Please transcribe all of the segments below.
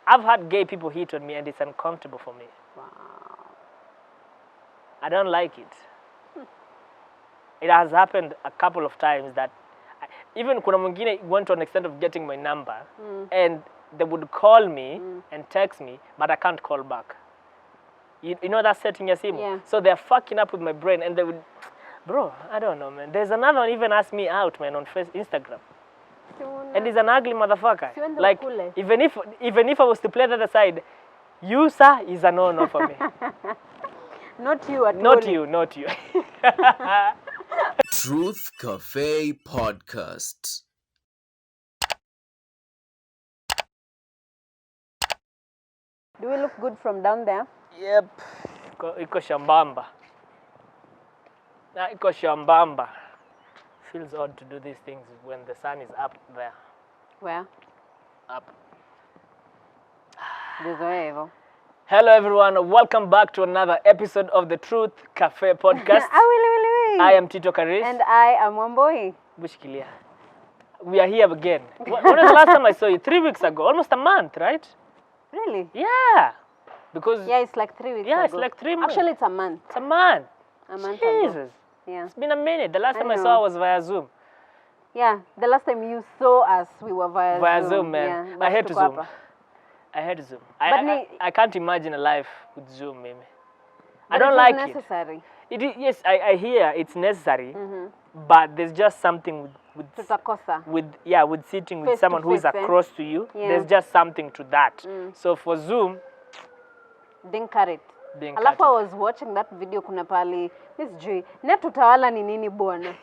I've had gay people hit on me and it's uncomfortable for me. Wow. I don't like it. It has happened a couple of times that even kuna mwingine went to an extent of getting my number and they would call me and text me, but I can't call back. You know that setting ya simu? Yeah. So they're fucking up with my brain and they would, bro, I don't know, man. There's another one even asked me out, man, on Instagram. And he's an ugly motherfucker. Like, even if I was to play the other side, you, sir, is a no-no for me. Not you at all. Not you. Truth Cafe Podcast. Do we look good from down there? Yep. Iko shambamba. Iko shambamba. Feels odd to do these things when the sun is up there. Where? Up. Hello everyone, welcome back to another episode of the Truth Cafe Podcast. I am Tito Karis. And I am Wamboi. Bushikilia. We are here again. When was the last time I saw you? 3 weeks ago. Almost a month, right? Really? Yeah. Because yeah, it's like 3 weeks ago. Yeah, it's like 3 months. Actually, it's a month. It's a month. A month Jesus. ago. Yeah. It's been a minute. The last time I saw was via Zoom. Yeah, the last time you saw us, we were via Zoom. Via Zoom, man. Yeah, I hate Zoom. I hate Zoom. I can't imagine a life with Zoom, maybe. I don't like necessary. It is, yes, I hear it's necessary, but there's just something with sitting with someone who is across to you. Yeah. There's just something to that. So for Zoom, didn't cut it. Alafu I was watching that video kuna pali Miss Joy. Net utawala ni nini bwana?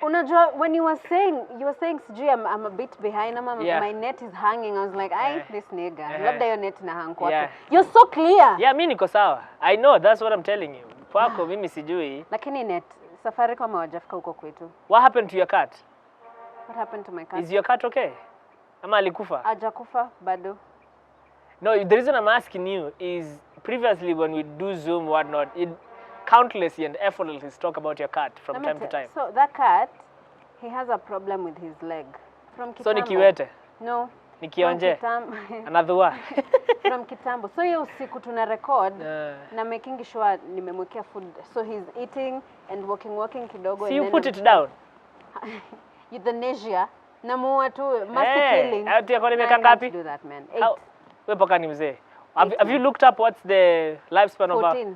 Unajua, when you were saying sijui I'm a bit behind, my net is hanging. I was like, this nigga. Labda your net na hang kwake. You're so clear. Yeah, mimi niko sawa. I know, that's what I'm telling you. Kwako mimi sijui. Lakini net, safari kama hawajafika huko kwetu. What happened to your cat? What happened to my cat? Is your cat okay? Ama alikufa? Hajakufa bado. No, the reason I'm asking you is previously when we do Zoom, whatnot, it countlessly and effortlessly talk about your cat from time to time. So that cat, he has a problem with his leg. From Kitambo. So ni kiwete? No. Ni kionje? Another one? From Kitambo. So hiyo usiku tuna record na making sure nimemwekea food. So he's eating and walking kidogo. So you put it down? Euthanasia. Namuua tu, master killing. Ati yako nimeka ngapi? Do that, man. 8. Wewe paka ni mzee. Have you looked up what's the lifespan of 14.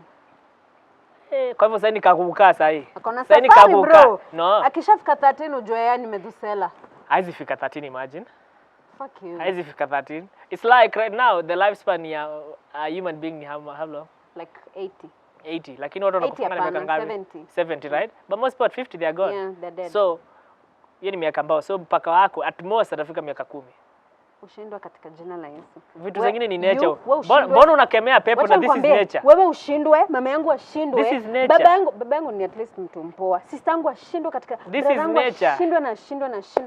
Kwa hivyo sasa nikakukaa sasa hii. Sasa nikakukaa. No. Akishafika 13 ujue yani nimedhusela. Haizi fika 13, imagine. Fuck you. Haizi fika 13. It's like right now the lifespan ya a human being how long? Like 80. 80. Lakini watu wanakufa na miaka ngapi? 70, right? But most people at 50 they are gone. Yeah, they're dead. So hiyo ni miaka mbao. So mpaka wako at most atafika miaka 10. Ushindwa katika jina la Yesu. Vitu zingine ni nature. Mbona unakemea pepo na this is nature? Wewe ushindwe, mama yangu ashindwe. This is nature. Baba yangu ni at least mtu mpoa. Sister yangu ashindwe katika this is nature. Ashindwe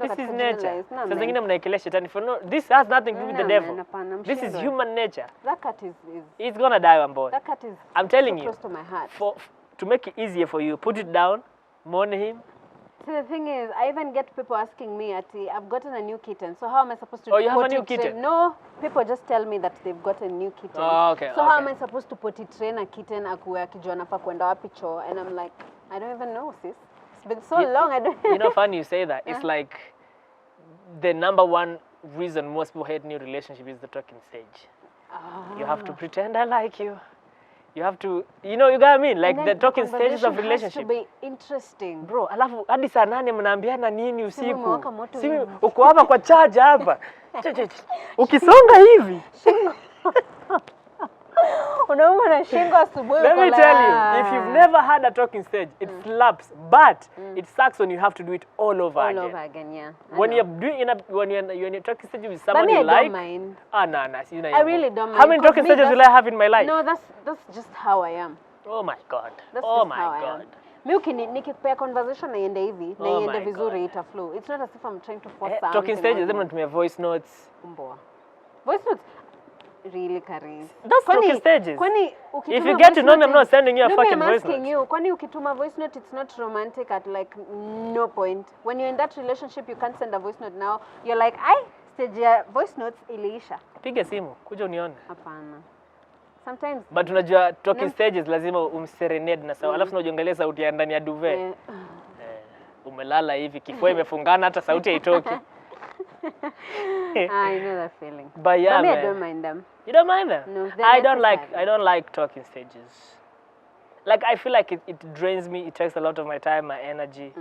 katika jina la Yesu. Sasa zingine mnaekelea shetani for no, this has nothing to do with the devil. This is human nature. That cat is it's gonna die one boy. That cat is I'm telling you. Close to my heart. To make it easier for you, put it down, mourn him. See, the thing is, I even get people asking me, I've gotten a new kitten, so how am I supposed to you have a new kitten? No, people just tell me that they've got a new kitten. Oh, okay. So how am I supposed to potty train a kitten akuwe akijua nafaa kwenda wapi choo? And I'm like, I don't even know, sis. It's been so long, I don't You know, funny you say that. It's like the number one reason most people hate new relationship is the talking stage. You have to pretend I like you. You have to, you know, you got what I mean? Like the talking stages of relationship. Has to be interesting. Bro, alafu hadi saa 8 mnaambiana nini usiku? Simu uko hapa kwa charge hapa. Ukisonga hivi. Unauma na shingo asubuhi. Let me tell you, if you've never had a talking stage, it slaps, but it sucks when you have to do it all over again. All over again, yeah. When you're doing when you're talking stage with someone you like. I don't mind. No. I really don't mind. How many talking stages will I have in my life? No, that's just how I am. Oh my God. That's oh just my how God. Mimi nikipea conversation na iende hivi, na iende vizuri ita flow. It's not as if I'm trying to force something. Talking stages, them natumia voice notes. Voice notes. Really, Karis. That's talking stages. If you get to know me, I'm not sending you a fucking voice note. You, kwani ukituma voice note, it's not romantic at like no point. When you're in that relationship, you can't send a voice note now. You're like, stage ya voice notes iliisha. Piga simu, kuja unione. Hapana. Sometimes but unajua talking stages lazima umserenade na sawa, alafu unajongelea sauti ya ndani ya duvet. Umelala hivi kifua imefungana hata sauti haitoki. I know that feeling. But yeah, I man. don't mind them. You don't mind them? No, I don't like talking stages. Like I feel like it drains me. It takes a lot of my time, my energy.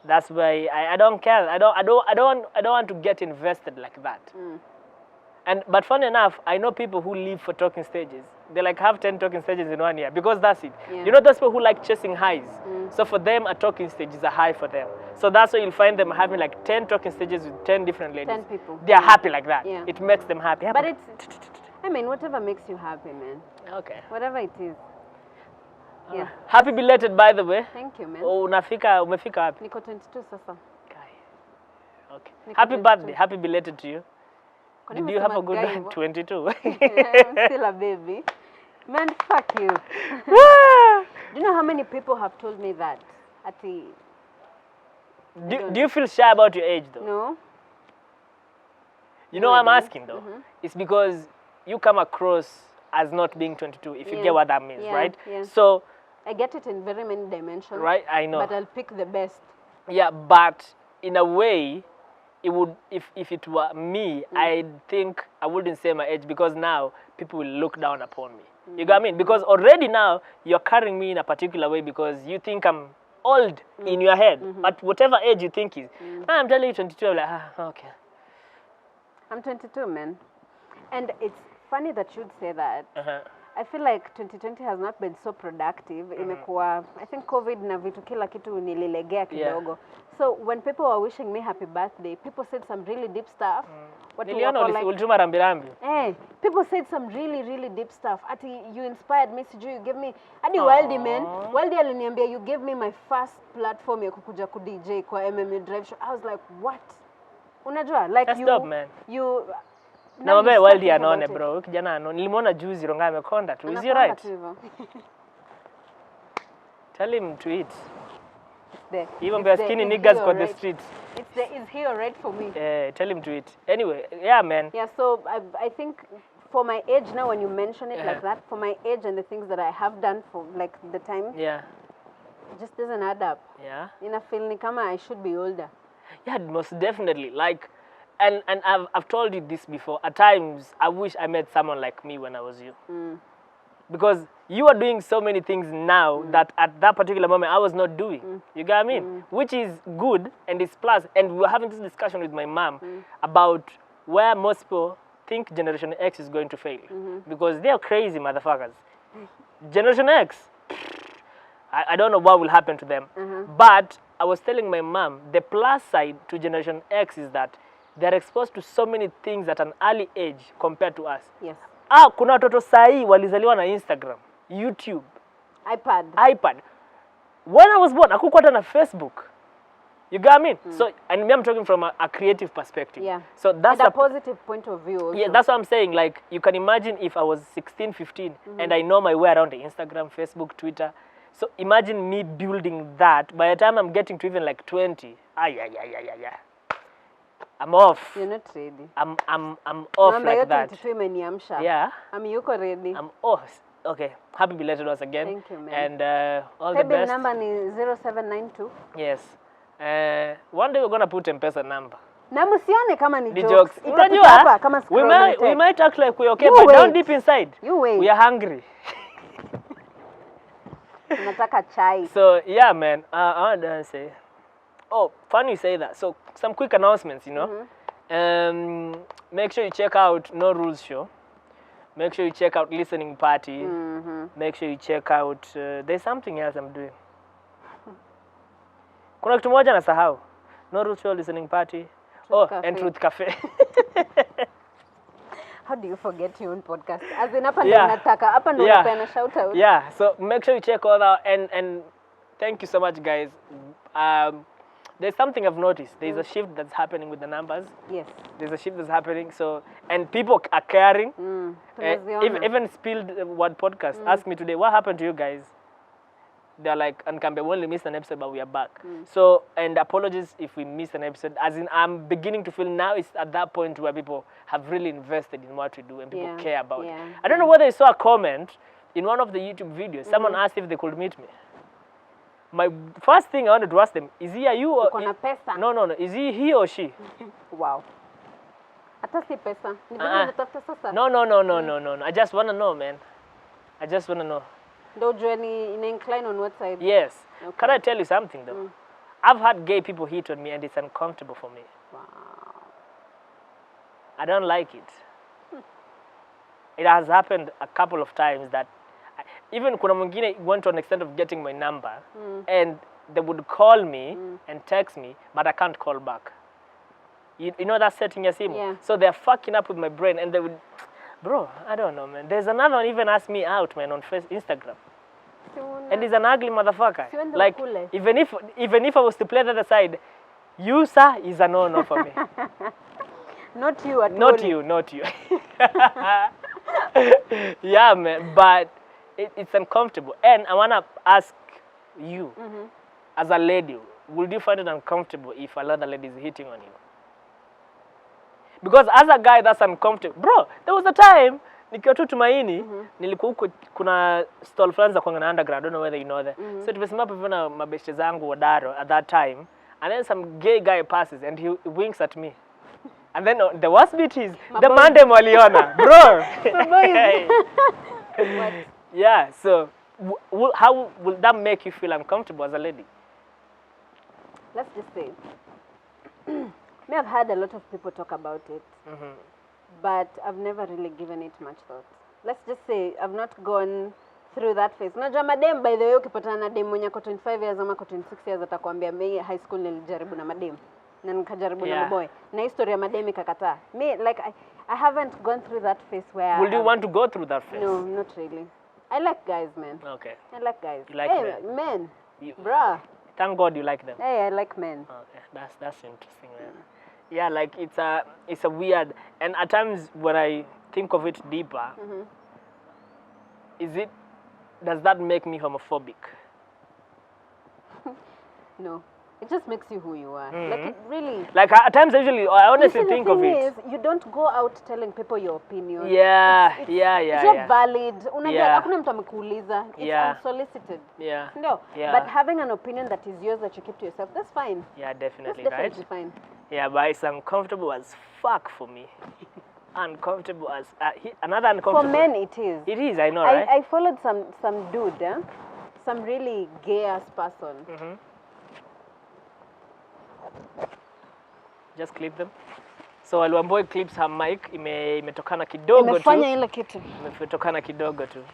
That's why I don't care. I don't want to get invested like that. But funny enough, I know people who live for talking stages. They like have 10 talking stages in 1 year because that's it. Yeah. You know those people who like chasing highs. So for them, a talking stage is a high for them. So that's why you'll find them having like 10 talking stages with 10 different ladies. 10 people. They are happy like that. Yeah. It makes them happy. But I mean, whatever makes you happy, man. Okay. Whatever it is. Yeah. Happy belated, by the way. Thank you, man. Oh, umefika wapi? Niko 22 sasa. Okay. Niko Happy 22. birthday. Happy belated to you. Did you have a good one? 22. I'm still a baby. Man, fuck you. Do you know how many people have told me that? Do you feel shy about your age, though? No. You know why I'm asking, though? It's because you come across as not being 22, if you get what that means, right? Yeah. So I get it in very many dimensions. Right, I know. But I'll pick the best. Yeah, but in a way, it would, if it were me, I think I wouldn't say my age because now people will look down upon me. You got what I mean? Because already now you're carrying me in a particular way because you think I'm old in your head. But whatever age you think is, I'm telling you 22, I'm like, okay. I'm 22, man. And it's funny that you'd say that. I feel like 2020 has not been so productive. Imekuwa, I think COVID na vitu kila kitu nililegea kidogo. So when people were wishing me happy birthday, people said some really deep stuff. Niliona ulituma rambirambi. People said some really, really deep stuff. Ati, you inspired me, Siju, you gave me, adi Wildy, man. Wildy aliniambia, you gave me my first platform ya kukuja ku DJ kwa MMA Drive Show. I was like, what? Unajua, like that's dope, man. Na mabaya Wildy anaone, bro. Kijana anaone. Nilimuona juzi Ronga amekonda tu. Is he right? Tell him to eat. Even the skinny niggas got the streets. Is he alright for me? Tell him to eat. Anyway, yeah, man. Yeah, so I think for my age now, when you mention it like that, for my age and the things that I have done for like the time, it just doesn't add up. Yeah. In a feel ni kama I should be older. Yeah, most definitely. Like, and I've told you this before. At times, I wish I met someone like me when I was you. Because you are doing so many things now that at that particular moment I was not doing. You get what I mean? Which is good and it's plus. And we were having this discussion with my mom about where most people think Generation X is going to fail. Because they are crazy motherfuckers. Generation X, I don't know what will happen to them. But I was telling my mom, the plus side to Generation X is that they're exposed to so many things at an early age compared to us. Yes. Kuna watoto sahi walizaliwa na Instagram, YouTube, iPad. When I was born, hakukuwa hata na Facebook. You get what I mean? So, and me, I'm talking from a creative perspective. Yeah. So that's a positive point of view also. Yeah, that's what I'm saying. Like, you can imagine if I was 16, 15, and I know my way around the Instagram, Facebook, Twitter. So imagine me building that. By the time I'm getting to even like 20, I'm off. You're not ready. I'm off like that. Yeah. Yuko ready. I'm off. Okay. Happy belated once again. Thank you, man. And all the best. number is 0792. Yes. One day we're gonna put M-Pesa number. Na msione kama ni jokes. Unajua kama we might act like we're okay, but down deep inside, we are hungry. Nataka chai. So yeah, man. I want to say. Oh, funny you say that. So some quick announcements, you know. Make sure you check out No Rules Show. Make sure you check out Listening Party. Make sure you check out. There's something else I'm doing. Kuna kitu moja nasahau. No Rules Show, Listening Party. Cafe. And Truth Cafe. How do you forget your own podcast? As in hapa ndo nataka, hapa ndo napeana shout out. Yeah, so make sure you check all out and thank you so much, guys. There's something I've noticed. There's a shift that's happening with the numbers. Yes. There's a shift that's happening. So, and people are caring. Even Spilled Word Podcast asked me today, what happened to you guys? they're like, "Nkambe, we only missed an episode, but we are back." So, and apologies if we missed an episode. As in, I'm beginning to feel now it's at that point where people have really invested in what we do and people care about it. I don't know whether you saw a comment in one of the YouTube videos. Someone asked if they could meet me. My first thing I wanted to ask them, is he a you or... Uko na pesa? No. Is he or she? Wow. Hata si pesa. Ni vile unatafuta sasa. No. I just want to know, man. I just want to know. Ndio ujue ni ina incline on what side? Yes. Okay. Can I tell you something, though? I've had gay people hit on me, and it's uncomfortable for me. Wow. I don't like it. It has happened a couple of times that even kuna mwingine went to an extent of getting my number, and they would call me and text me, but I can't call back. You know that setting ya simu? Yeah. So they're fucking up with my brain, and they would, bro, I don't know, man. There's another one even asked me out, man, on Instagram. And he's an ugly motherfucker. Like, even if I was to play the other side, you, sir, is a no-no for me. Not you at all. Not you. Yeah, man, but it's uncomfortable. And I want to ask you, as a lady, would you find it uncomfortable if another lady is hitting on you? Because as a guy, that's uncomfortable. Bro, there was a time, nikiwa tu Tumaini, nilikuwa huko, kuna stall fulani za kuanga underground, I don't know whether you know that. So tumesimama hivyo na mabeshte zangu Wadaro at that time, and then some gay guy passes and he winks at me. And then the worst bit is, the mandem waliona, bro. What? Yeah, so how will that make you feel uncomfortable as a lady? Let's just say, me, I've had a lot of people talk about it, but I've never really given it much thought. Let's just say I've not gone through that phase. Unajua madem, by the way, ukipatana na dem mwenye ako 25 years ama ako 26 years atakwambia mimi high school nilijaribu na madem na nikajaribu na maboy. Na historia madem ikakataa. Me, like I haven't gone through that phase where... Would you want to go through that phase? No, not really. I like guys, man. Okay. I like guys. You like men? Bruh. Thank God you like them. Hey, I like men. Okay, that's interesting, man. Yeah, like it's a weird, and at times when I think of it deeper, does that make me homophobic? No. It just makes you who you are. Like it really... Like at times I honestly think of it. The thing is, you don't go out telling people your opinion. Yeah. It's not valid. Unajua hakuna mtu amekuuliza. It's unsolicited. Yeah. No. Yeah. But having an opinion that is yours that you keep to yourself, that's fine. Yeah, definitely, that's definitely fine. Yeah, but it's uncomfortable as fuck for me. Uncomfortable as another uncomfortable. For men, it is. It is, I know, right? I followed some dude, some really gay-ass person. Just clip them. So Alwamboy clips her mic imetokana kidogo tu. Imefanya ile kitu. Imetokana kidogo tu.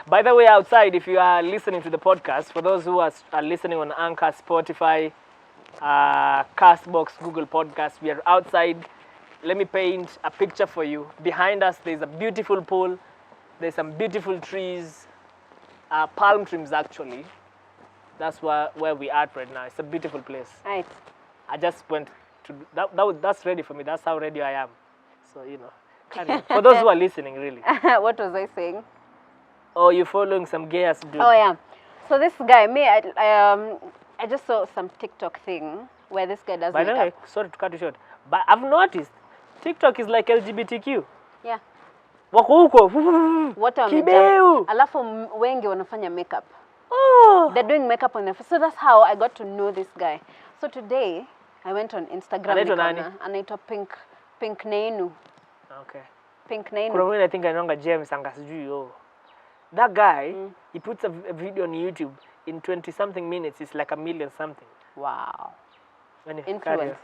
By the way, outside, if you are listening to the podcast, for those who are listening on Anchor, Spotify, Castbox, Google Podcasts, we are outside. Let me paint a picture for you. Behind us, there's a beautiful pool. There's some beautiful trees, palm trees actually. That's where we are right now. It's a beautiful place. Right. I just went to that's ready for me. That's how ready I am. So for those who are listening, really. What was I saying? Oh, you're following some gay ass dude. Oh yeah. So this guy, I just saw some TikTok thing where this guy does By the way, sorry to cut you short, but I've noticed TikTok is like LGBTQ. Yeah. Wako huko. What Kibeu. Alafu wengi wanafanya makeup. Oh. They're doing makeup on their face. So that's how I got to know this guy. So today I went on Instagram. Anaitwa Pink Neinu. Okay. Pink Neinu. Kuna mwingine I think anaonga James angasijui yo. That guy, he puts a video on YouTube in 20 something minutes. It's like 1 million something. Wow. Influence.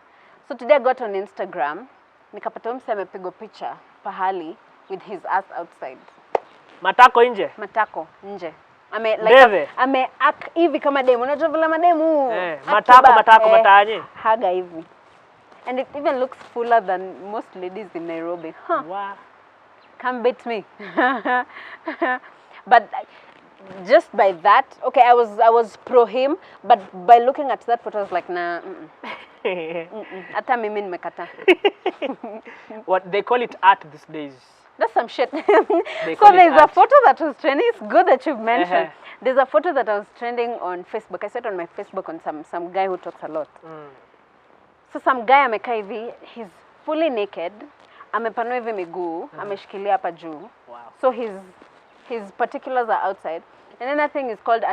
So today I got on Instagram. Nikapata mse amepigwa picha pahali with his ass outside. Matako nje? Matako nje. Ame hivi kama demu. Unajua vile mademu. Matako matanye. Haga hivi. And it even looks fuller than most ladies in Nairobi. Huh. Wow. Can't beat me. But just by that, okay, I was pro him, but by looking at that photo I was like, nah. Hata mimi nimekata. What they call it art these days. That's some shit. So there's a photo that was trending. It's good that you've mentioned. There's a photo that I was trending on Facebook. I saw it on my Facebook on some guy who talks a lot. So some guy amekaa hivi, he's fully naked, amepanua hivi miguu, ameshikilia hapa juu. Wow. So his particulars are outside. And then that thing is called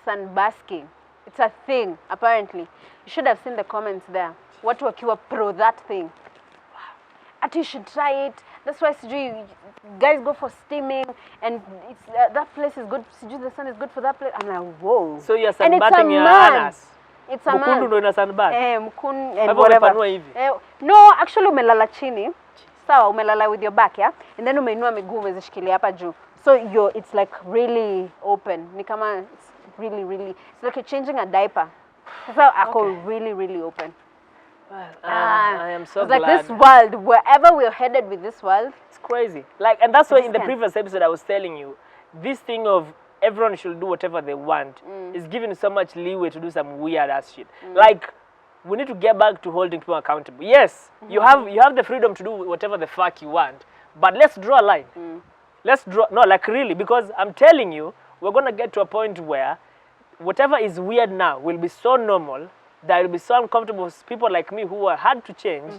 sunbasking. It's a thing, apparently. You should have seen the comments there. Watu wakiwa pro that thing. Ati you should try it. That's why guys go for steaming, and it's that place is good. The sun is good for that place. I'm like, whoa. So you're sunbathing your ass. It's a man. Mkundu ndo ina sunbath. Mkundu and whatever. No, actually umelala chini. Sawa, umelala with your back, yeah? And then umeinua miguu umezishikilia hapa juu. So it's like really open. Ni kama it's really it's like you're changing a diaper. So ako really open. I am so glad. like this world, wherever we're headed with this world, it's crazy. Like, and that's why in the previous episode I was telling you, this thing of everyone should do whatever they want is given so much leeway to do some weird ass shit. Like, we need to get back to holding people accountable. Yes, you have the freedom to do whatever the fuck you want, but let's draw a line. Let's draw, no, like really, because I'm telling you, we're gonna get to a point where whatever is weird now will be so normal that it will be so uncomfortable for people like me who are hard to change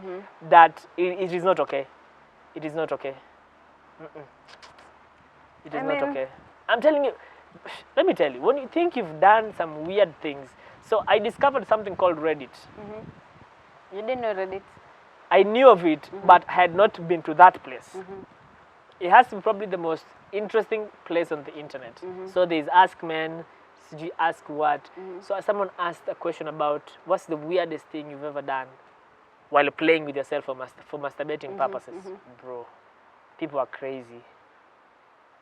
that it is not okay. It is not okay. It is not okay. I'm telling you, let me tell you, when you think you've done some weird things, so I discovered something called Reddit. You didn't know Reddit? I knew of it, but I had not been to that place. It has to be probably the most interesting place on the internet. So there's Ask Men, Ask What. So someone asked a question about what's the weirdest thing you've ever done while playing with yourself for masturbating purposes. Bro, people are crazy.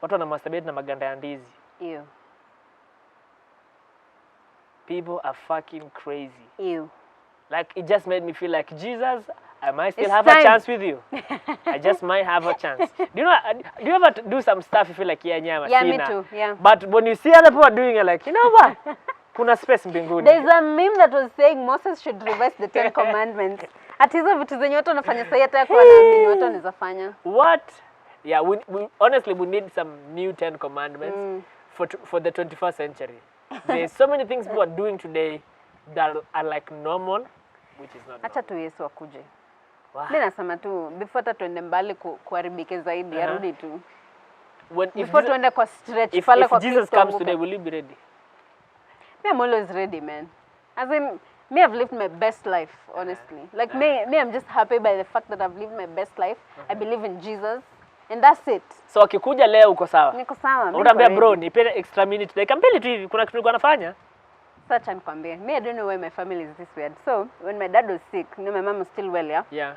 Watu wana masturbate na maganda ya ndizi. Ew. People are fucking crazy. Ew. Like, it just made me feel like, Jesus, I might still have a chance with you. I just might have a chance. Do you ever do some stuff you feel like, yeah, me too, yeah. But when you see other people doing it, like, you know what? Kuna space mbinguni. There's a meme that was saying Moses should revise the 10 commandments. Ati hizo vitu zenye watu wanafanya sasa hata kwa naamini watu wanaweza fanya. What? Yeah, we honestly we need some new 10 commandments for the 21st century. There's so many things people are doing today that are like normal, which is not. Acha tu Yesu akuje. Mimi nasema tu before tuende mbali kuharibike zaidi arudi tu. Before tuende kwa stretch pale kwa Jesus comes today, will you be ready? Me, I'm always ready, man. As in, me, I've lived my best life, honestly. Like me, I'm just happy by the fact that I've lived my best life. I believe in Jesus, and that's it. So akikuja leo uko sawa? Niko sawa. Utaambia bro, nipe extra minute. Dakika mbili tu hivi, kuna kitu nilikuwa nafanya. Such an kwambia. Me, I don't know why my family is this weird. So, when my dad was sick, you know, my mom was still well, yeah? Yeah.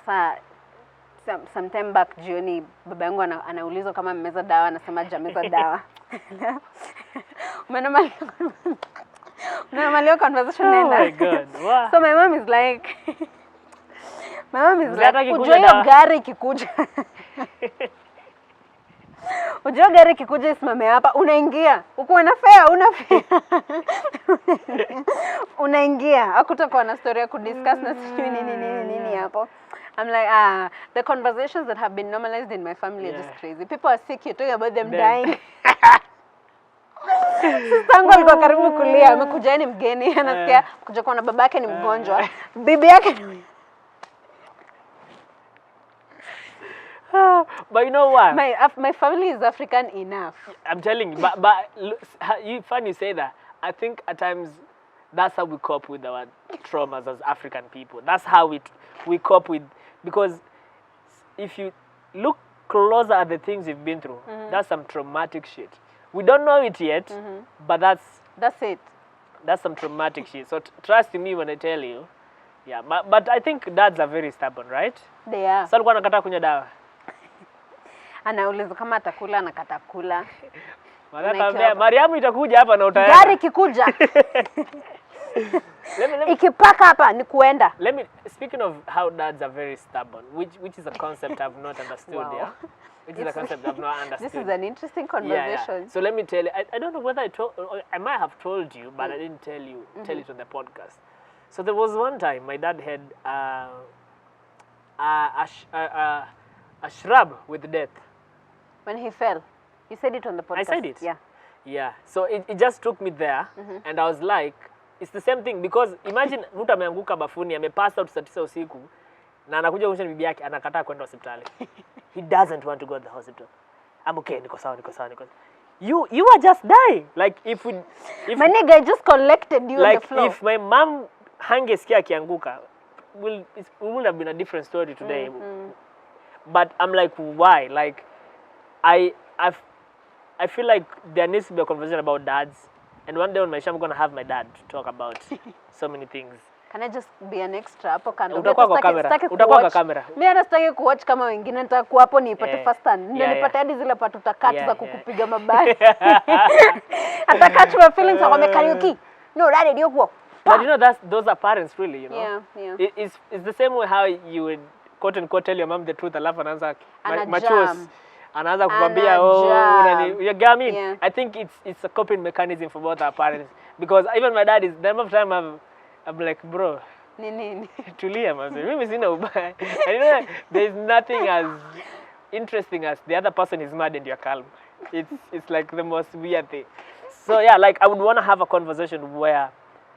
Sasa, some time back jioni, baba yangu anaulizwa kama mmeza dawa, anasema jameza dawa. Normally conversation oh my God. Wow. So my mom is like ujue hiyo gari ikikuja. Ujue gari ikikuja isimame hapa, unaingia. Uko na fare, una fare. Unaingia. Hakutakuwa na story ya kudiscuss na sijui nini hapo. I'm like, the conversations that have been normalized in my family are just crazy. People are sick, you're talking about them dying. Sistangu alikuwa karibu kulia, amekuja ni mgeni, anasikia kuja kwa na babake ni mgonjwa, bibi yake ni But you know what? My family is African enough. I'm telling you, but funny you say that. I think at times that's how we cope with our traumas as African people. That's how we cope with, because if you look closer at the things we've been through, that's some traumatic shit. We don't know it yet, but that's it. That's some traumatic shit. So trust me when I tell you. Yeah, but I think dads are very stubborn, right? They are. So alikuwa anakataa kunywa dawa. Anauliza kama atakula anakataa kula. Anatambia Mariamu itakuja hapa na utaenda. Gari kikuja. Ikipaka hapa ni kuenda. Speaking of how dads are very stubborn, which is a concept I've not understood. Wow. Yeah. Which is a concept I've not understood. This is an interesting conversation. Yeah. So let me tell you, I don't know whether I might have told you, but I didn't tell it on the podcast. So there was one time my dad had a shrub with death. When he fell. You said it on the podcast. I said it. Yeah. Yeah. So it just took me there and I was like, it's the same thing because imagine mtu ameanguka bafuni, amepassa out saa 9 usiku na anakuja kuonyesha bibi yake anakataa kwenda hospitali. He doesn't want to go to the hospital. I'm okay, niko sawa. You are just dying. Like if my nigga, I just collected you like on the floor. If my mom hangesikia akianguka, it would have been a different story today. But I'm like, why? Like I feel like there needs to be a conversation about dads. And one day on my show, I'm going to have my dad to talk about so many things. Can I just be an extra hapo kando? Utakuwa kwa kamera. Mimi anastaki kuwatch kama wengine, nataka kuwa hapo nipate first hand. Nilipata hadi zile part utakata za kukupiga mabaya. Atakachu my feelings akwambia Kariuki. No, daddy ndio kwa. But you know those are parents really, you know. Yeah. It's the same way how you would quote unquote tell your mom the truth alafu anaanza anaanza kukwambia you get me? Yeah. I think it's a coping mechanism for both our parents because even my dad is the number of time I'm like, bro, nini tulia mzee, mimi sina ubaya. And you know, there's nothing as interesting as the other person is mad and you're calm. It's like the most weird thing. So yeah, like I would want to have a conversation where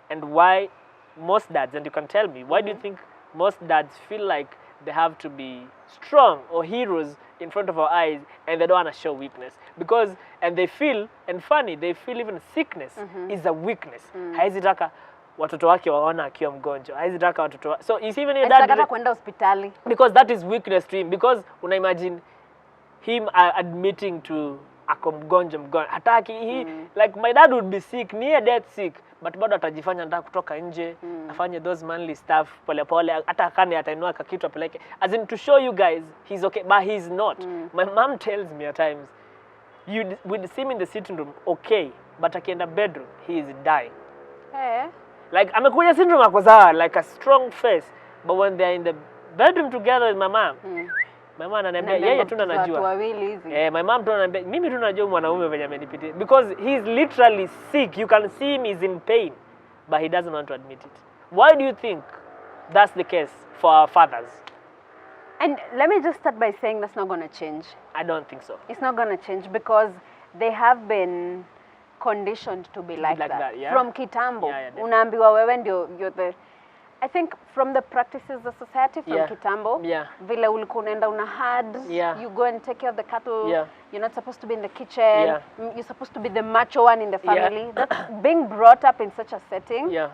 and why most dads, and you can tell me, why do you think most dads feel like they have to be strong or heroes in front of our eyes and they don't want to show weakness? Because, and they feel, and funny, they feel even sickness is a weakness. Haizi taka watoto wake waona akiwa mgonjwa. Haizi taka watoto so is even your dad anataka kwenda hospitali because that is weakness to him, because una imagine him admitting to ako mgonjwa hataki like my dad would be sick, near death sick, but bado atajifanya nataka kutoka nje afanye those manly stuff pole hata kani atainua kitu apeleke as in to show you guys he's okay, but he's not. My mom tells me at times you would see him in the sitting room okay, but akienda bedroom he is dying. Like amekuja sitting room ako sawa, like a strong face, but when they are in the bedroom together with my mom my mom ananiambia yeye tu anajua. Watu wawili hivi. My mom tu ananiambia mimi tu najua mwanaume venye amenipitia because he is literally sick. You can see him is in pain but he doesn't want to admit it. Why do you think that's the case for our fathers? And let me just start by saying that's not going to change. I don't think so. It's not going to change because they have been conditioned to be like that. Yeah? From kitambo. Yeah, unaambiwa wewe ndio you're the I think from the practices of society from kitambo, vile ulikuwa unaenda una hard, you go and take care of the cattle, you're not supposed to be in the kitchen, you're supposed to be the macho one in the family. That's being brought up in such a setting.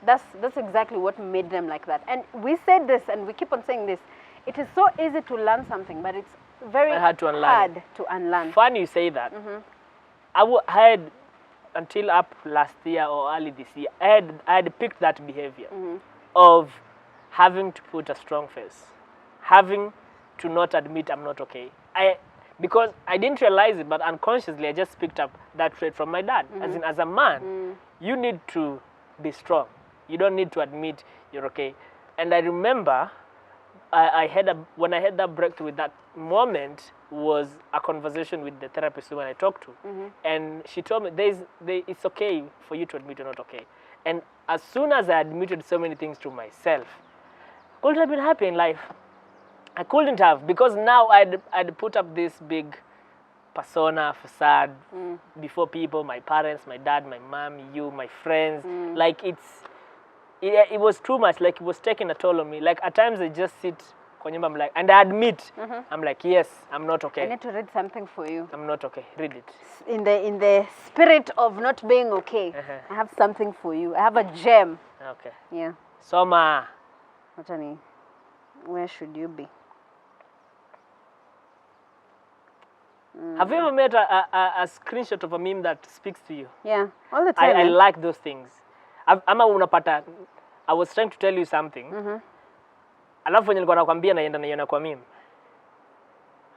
That's exactly what made them like that. And we said this and we keep on saying this. It is so easy to learn something, but it's very hard to unlearn. Funny you say that. I had until up last year or early this year, I had picked that behavior of having to put a strong face, having to not admit I'm not okay. Because I didn't realize it, but unconsciously I just picked up that trait from my dad. As in, as a man, you need to be strong. You don't need to admit you're okay. And I remember when I had that breakthrough with that moment was a conversation with the therapist who I talked to. And she told me it's okay for you to admit you're not okay. And as soon as I admitted so many things to myself, I couldn't have been happy in life. I couldn't have, because now I'd put up this big persona, facade before people, my parents, my dad, my mom, you, my friends. Like it was too much, like it was taking a toll on me. Like at times I just sit I'm like, and I admit, I'm like, yes, I'm not okay. I need to read something for you. I'm not okay. Read it. In the spirit of not being okay, I have something for you. I have a gem. Okay. Yeah. Soma. Watani, where should you be? Have you ever made a screenshot of a meme that speaks to you? Yeah, all the time. I like those things. I was trying to tell you something. Alafu wenye nilikuwa nakwambia naiona kwa meme.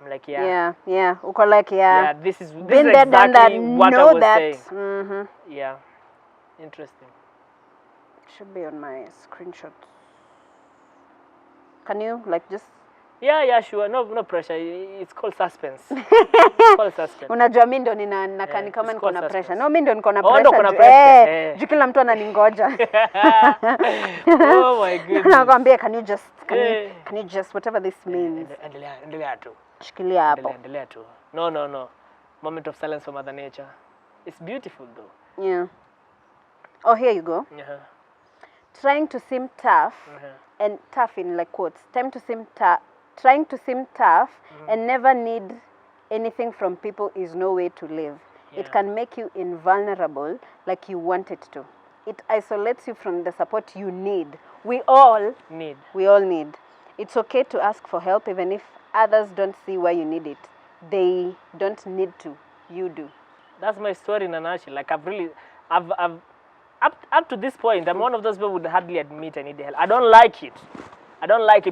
I'm like, yeah. Uko like, this is exactly what I was saying. Yeah. Interesting. It should be on my screenshot. Can you like just Yeah, sure. No pressure. It's called suspense. It's called suspense. Unajua mimi ndo ninakani kama niko na pressure. No, mimi ndo niko na pressure. Ndo pressure. Juu kila mtu ananingoja. Oh my goodness. Nakwambia, can you just whatever this means. Endelea tu. Shikilia hapo. Endelea tu. No. Moment of silence for Mother Nature. It's beautiful though. Yeah. Oh, here you go. Uh-huh. Trying to seem tough, and tough in like quotes. Trying to seem tough and never need anything from people is no way to live. Yeah. It can make you invulnerable like you want it to. It isolates you from the support you need. We all need. It's okay to ask for help even if others don't see why you need it. They don't need to. You do. That's my story in a nutshell. Like I've up to this point, I'm one of those people who would hardly admit I need help. I don't like it.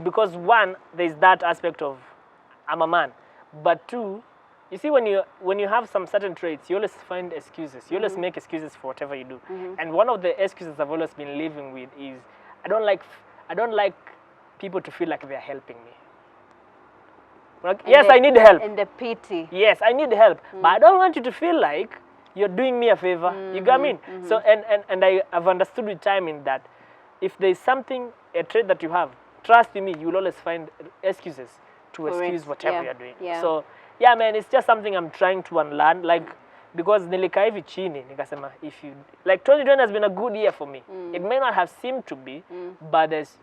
Because one, there's that aspect of I'm a man. But two, you see, when you have some certain traits, you always find excuses. You always make excuses for whatever you do. And one of the excuses I've always been living with is I don't like people to feel like they're helping me. Like, yes, I need help. And the pity. Yes, I need help. But I don't want you to feel like you're doing me a favor. You got me? So and I've understood with time in that if there's something, a trait that you have, trust me, you'll always find excuses to excuse whatever you're doing. Yeah. So yeah, man, it's just something I'm trying to unlearn. Like, because nilikaa hivi chini nikasema, if you like 2020 has been a good year for me. It may not have seemed to be, but there's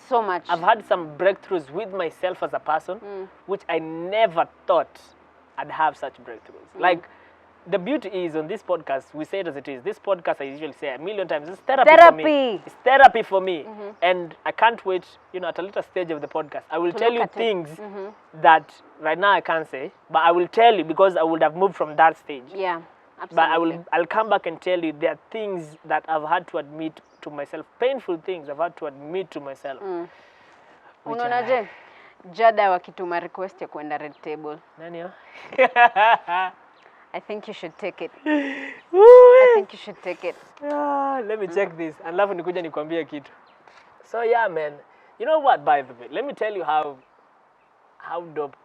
so much. I've had some breakthroughs with myself as a person, which I never thought I'd have such breakthroughs. Like, the beauty is on this podcast, we say it as it is. This podcast, I usually say a million times, it's therapy for me. It's therapy for me. And I can't wait, at a later stage of the podcast, I will tell you things that right now I can't say, but I will tell you because I would have moved from that stage. Yeah, absolutely. But I'll come back and tell you there are things that I've had to admit to myself, painful things I've had to admit to myself. Unaonaje? Jada wakituma request ya kuenda Red Table. Nani yo? I think you should take it. Let me check this. Alafu nikuja nikwambie kitu. So yeah, man. You know what, by the way? Let me tell you how dope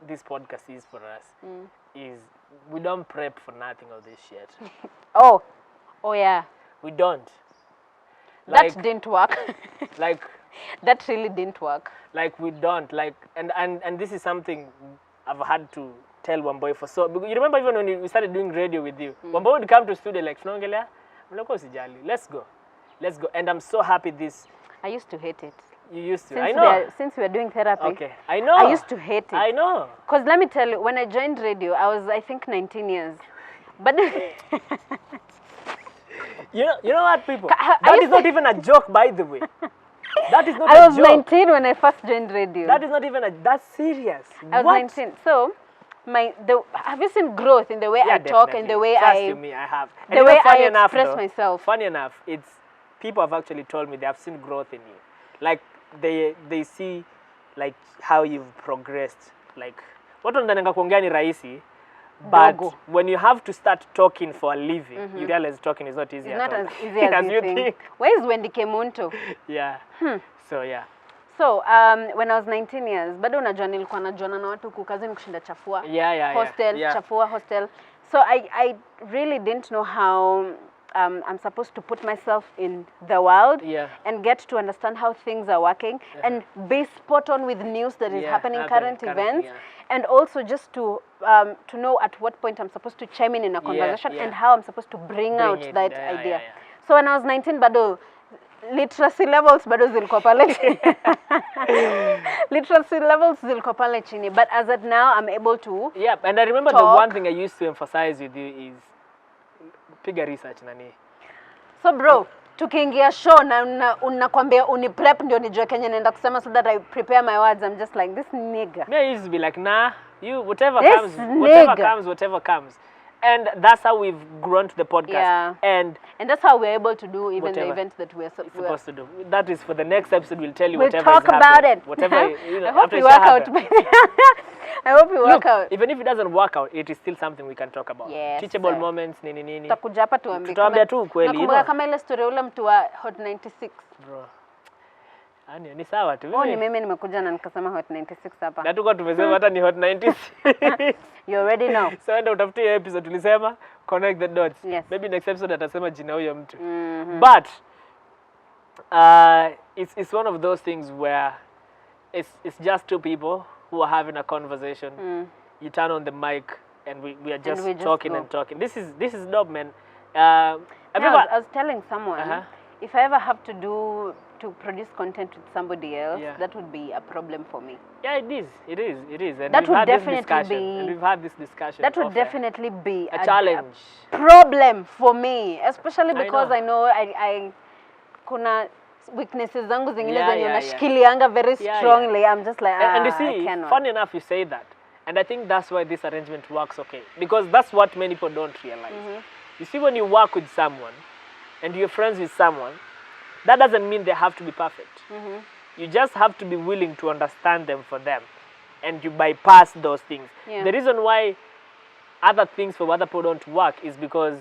this podcast is for us. Is we don't prep for nothing of this shit. Oh yeah. We don't. Like, that didn't work. Like, that really didn't work. Like, we don't. Like, and this is something I've had to tell Wamboy for so. Because you remember even when we started doing radio with you, Wamboy would come to studio like, "Tunaongelea, mloko usijali. Let's go." And I'm so happy this. I used to hate it. You used to. I know. Since we were doing therapy. Okay. I know. I used to hate it. I know. Because let me tell you, when I joined radio, I was, I think, 19 years. But you know what, people? That is not even a joke, by the way. That is not a joke. I was 19 when I first joined radio. That is not even that's serious. I was 19. So, have you seen growth in the way I talk and the way Trust me, I have. And the way I enough, express myself. Funny enough, it's people have actually told me they have seen growth in you. Like they see like how you've progressed. Like watu wanataka kuongea ni rahisi. But when you have to start talking for a living, you realize talking is not easy it's at all. Not as easy as you think. Where is Wendy Kemunto? Yeah. So yeah. So when I was 19 years, bado unajua nilikuwa najuana na watu kukazini kushinda chafua. Hostel, chafua hostel. So I really didn't know how I'm supposed to put myself in the world and get to understand how things are working and be spot on with news that is happening, current events. And also just to know at what point I'm supposed to chime in a conversation and how I'm supposed to bring out that idea. So when I was 19, bado literacy levels bado zilikuwa pale chini. Literacy levels zilikuwa pale chini. But as at now, I'm able to and I remember the one thing I used to emphasize with you is piga research nani. So bro, tukiingia show na unakwambia uniprep ndio nijue Kenya naenda kusema so that I prepare my words. I'm just like, this nigga. Me, I used to be like, nah, you whatever comes. And that's how we've grown to the podcast. Yeah. And that's how we're able to do even the events that we're supposed to do. That is for the next episode. We'll tell you whatever talk about it. Whatever. I hope you work out. I hope you work out. Even if it doesn't work out, it is still something we can talk about. Yes, teachable moments, nini. Tutakuja hapa tuambie. Tutaambia tu kweli. Nakumbuka kama ile story ule mtu wa Hot 96. Bro. Ni sawa tu. Ni mimi nimekuja na nikasema Hot 96 hapa. Na tuko tumesema hata ni Hot 96. You already know. So enda utafutie episode tulisema connect the dots. Yes. Maybe next episode atasema jina huyo mtu. But it's one of those things where it's just two people who are having a conversation. You turn on the mic and we are just we just talking go. and talking. This is dope, man. I was telling someone, if I ever have to produce content with somebody else, that would be a problem for me. Yeah, it is. And that would definitely we've had this discussion. That would definitely be a challenge. A problem for me, especially because I know I kuna weaknesses zangu zingine zenye unashikilianga very strongly. I'm just like, and you see, funny enough, you say that. And I think that's why this arrangement works okay. Because that's what many people don't realize. You see, when you work with someone and you're friends with someone, that doesn't mean they have to be perfect. You just have to be willing to understand them for them. And you bypass those things. The reason why other things for other people don't work is because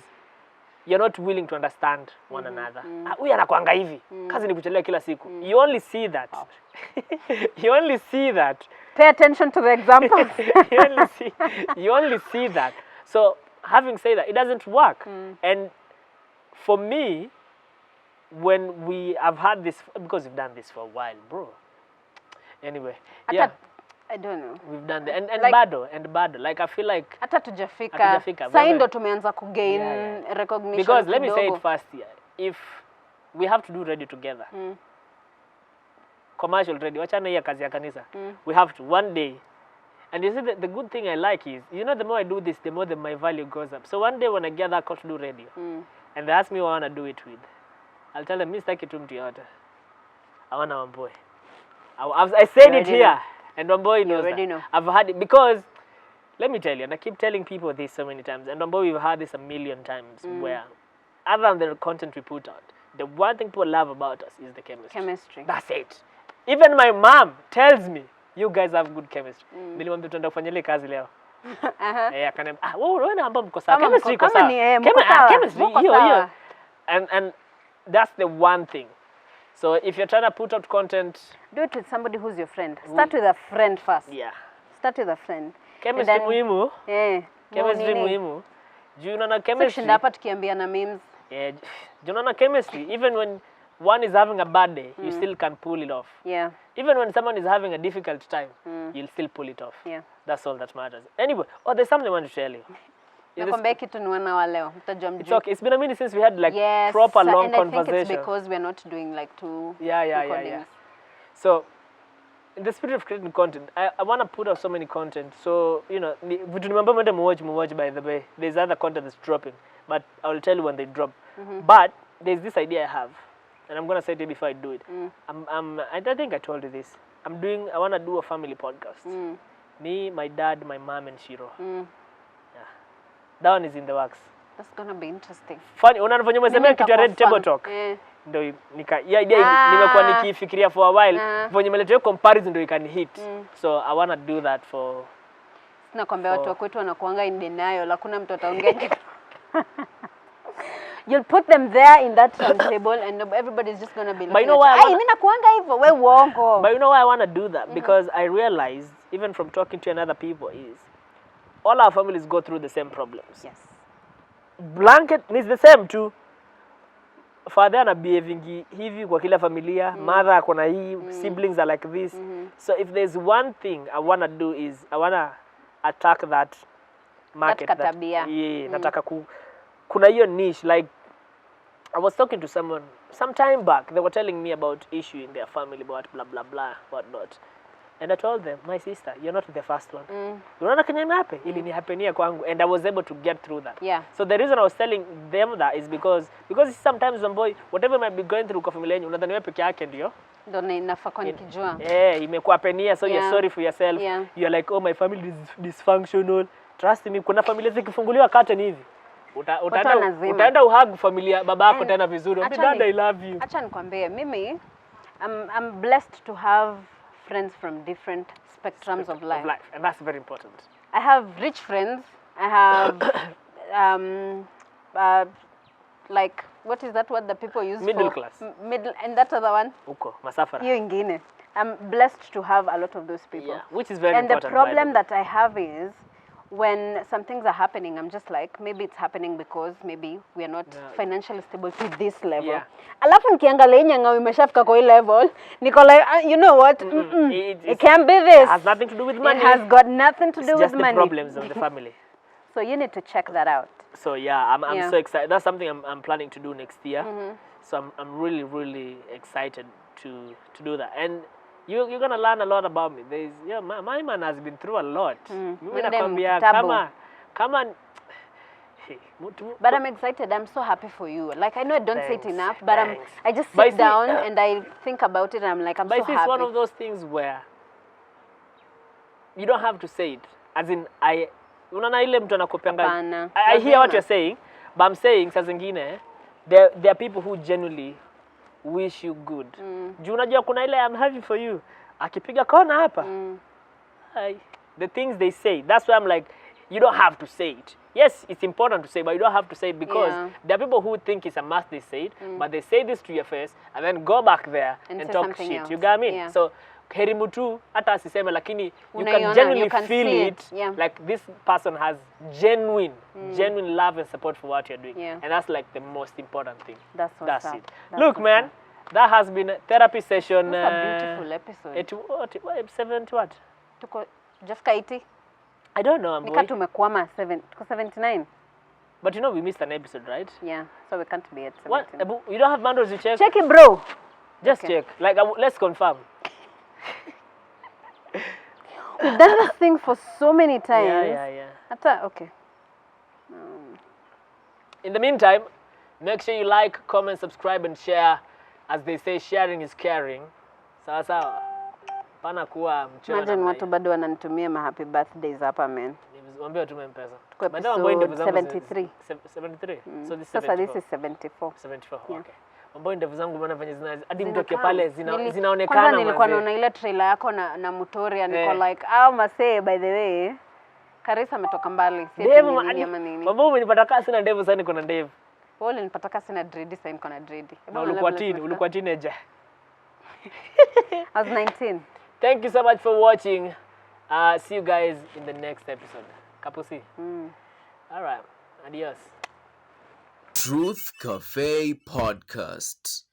you're not willing to understand one another. Huyu anakuanga hivi. Kazi ni kuchelewa kila siku. You only see that. You only see that. Pay attention to the examples. you only see that. So having said that, it doesn't work. And for me, when we have had this, because we've done this for a while, bro. Anyway, I don't know. We've done that. And like, bado. Like, I feel like hata tujafika. Sasa ndo tumeanza kugain recognition. Because let me say it first here. If we have to do radio together, commercial radio, wachana hiya kazi ya kanisa. We have to one day. And you see, the good thing I like is, you know, the more I do this, the more my value goes up. So one day when I get that call to do radio, and they ask me what I want to do it with, I'll tell them, Mr. Kitumti yote. I want Wamboi. I said it here. And Wamboi knows that. I've had it because, let me tell you, and I keep telling people this so many times, and Wamboi, we've had this a million times, where, other than the content we put out, the one thing people love about us is the chemistry. That's it. Even my mom tells me, you guys have good chemistry. Nilimwambia tuenda kufanya ile kazi leo. Akaniambia, wewe naomba mko sawa. Chemistry iko sawa. Chemistry hiyo. And that's the one thing. So if you're trying to put out content, do it with somebody who's your friend. Start with a friend first. Yeah. Start with a friend. Chemistry muhimu. Chemistry muhimu. Juu unaona chemistry. Shinda hapa tukiambiana memes. Yeah. Juu unaona chemistry, even when one is having a bad day, you still can pull it off. Yeah. Even when someone is having a difficult time, you'll still pull it off. Yeah. That's all that matters. Anyway, there's something I want to tell you. Nakwambia kitu ni wana wa leo. Mtajua mjuu. It's okay. It's been a minute since we had like proper long conversation. I think it's because we're not doing like two recordings. So, in the spirit of creating content, I want to put out so many content. So, you know, vitu nimemba mwende muwatch by the way. There's other content that's dropping, but I'll tell you when they drop. But there's this idea I have, and I'm gonna say it before I do it. I think I told you this. I want to do a family podcast. Me, my dad, my mom, and Shiro. That one is in the works. That's gonna be interesting. Funny, unanifanya msemea kitu ya red table talk. Ndio idea nimekuwa nikifikiria for a while. Venye meletea comparison ndio ikanihit. So I want to do that for. Nakwambia watu kwetu wanakuanga in denial, hakuna mtu ataongea kitu. You'll put them there in that table and everybody's just gonna be like, "Hey, mimi nakuanga hivyo, wewe uongo." But you know why I want to do that? Because I realized, even from talking to another people, is all our families go through the same problems. Yes. Blanket is the same too. Father ana behaving hivi kwa kila familia, mother akona hii, siblings are like this. So if there's one thing I want to do is I want to attack that market. Nataka kuna hiyo niche. Like, I was talking to someone some time back. They were telling me about issue in their family, about blah blah blah, whatnot. And I told them, my sister, you're not the first one. Unaona kenye imehappen? Ili hapenia kwangu, and I was able to get through that. Yeah. So the reason I was telling them that is because sometimes when boy, whatever might be going through kwa familia yenu, unadhani wewe peke yake ndio? Ndio inafaa kwa nikijua. Imekuwa penia, so you're sorry for yourself. Yeah. You're like, oh, my family is dysfunctional. Trust me, kuna familia zikifunguliwa curtain hivi. Utaenda uhag familia babako tena vizuri. Dad, I love you. Acha nikwambie, mimi I'm blessed to have friends from different spectrums of life. And that's very important. I have rich friends. I have like, what is that word that people use? Middle class. Middle, and that other one? Uko masafara. Hiyo ingine. I'm blessed to have a lot of those people. Yeah, which is very important. And the problem that I have is, when some things are happening, I'm just like, maybe it's happening because maybe we are not financially stable to this level. Yeah. Alafu nikiangalia nyanga imeshafika kwa hii level, niko like, you know what? It can't be this. It has nothing to do with money. It has got nothing to do with money. It's just the problems of the family. So you need to check that out. So yeah, I'm Yeah. so excited. That's something I'm planning to do next year. So I'm really really excited to do that. And you're gonna learn a lot about me. My man has been through a lot. Mimi Mwende nakwambia mkitabu. kama But I'm excited. I'm so happy for you. Like, I know I don't say it Thanks, enough, but thanks. I just But sit see, down and I think about it and I'm like, I'm but so it's happy. one of those things where you don't have to say it. As in, unaona ile mtu anakupeanga. Hapana. I hear what Lazima. you're saying, but I'm saying saa zingine there are people who genuinely wish you good. Juu unajua kuna ile I'm happy for you. Akipiga kona hapa. The things they say. That's why I'm like, you don't have to say it. Yes, it's important to say, but you don't have to say it because there are people who think it's a must they say it, but they say this to your face and then go back there and say talk something shit. else. You get me? Yeah. So heri mtu hata asiseme lakini you Unaiona, can genuinely you can feel see it, it. Yeah. like this person has genuine love and support for what you're doing. Yeah. And that's like the most important thing. That's what's up. it. That's Look, what's man, up. that has been a therapy session. That's a beautiful episode. 70 what? Tuko Jafka 80. I don't know, Nika boy. tumekwama 79. But you know we missed an episode, right? Yeah, so we can't be at 17. What? Abu, you don't have bundles to check? Check it, bro. Just Okay. check. Like, let's confirm. We've done this thing for so many times. Yeah. Okay. In the meantime, make sure you like, comment, subscribe, and share. As they say, sharing is caring. Sawa sawa. Pana kuwa mchoyo Imagine namna watu bado wananitumia ma happy birthdays hapa, man. hii. Waambie watume mpesa. Tuko Madam, ambayo ndevu episode zangu 73. 73. So this is Sasa this 74. is 74. 74. Yeah. Okay. Ambayo ndevu zangu mbona venye hadi mtu Zinakaa. akiwa pale zinaonekana. Kwanza nilikuwa manze. naona ile trailer yako na Mutoria niko like, masee, by the way, Karisa ametoka mbali. Si ati Ndevu ni nini ama nini. Mambo umenipata kasi sina ndevu sasa niko na ndevu. Wewe ulinipata kasi na dread, sasa niko na dread. Na ulikuwa teenager. I was 19. Thank you so much for watching. See you guys in the next episode. Kapusi. All right. Adios. Truth Cafe Podcast.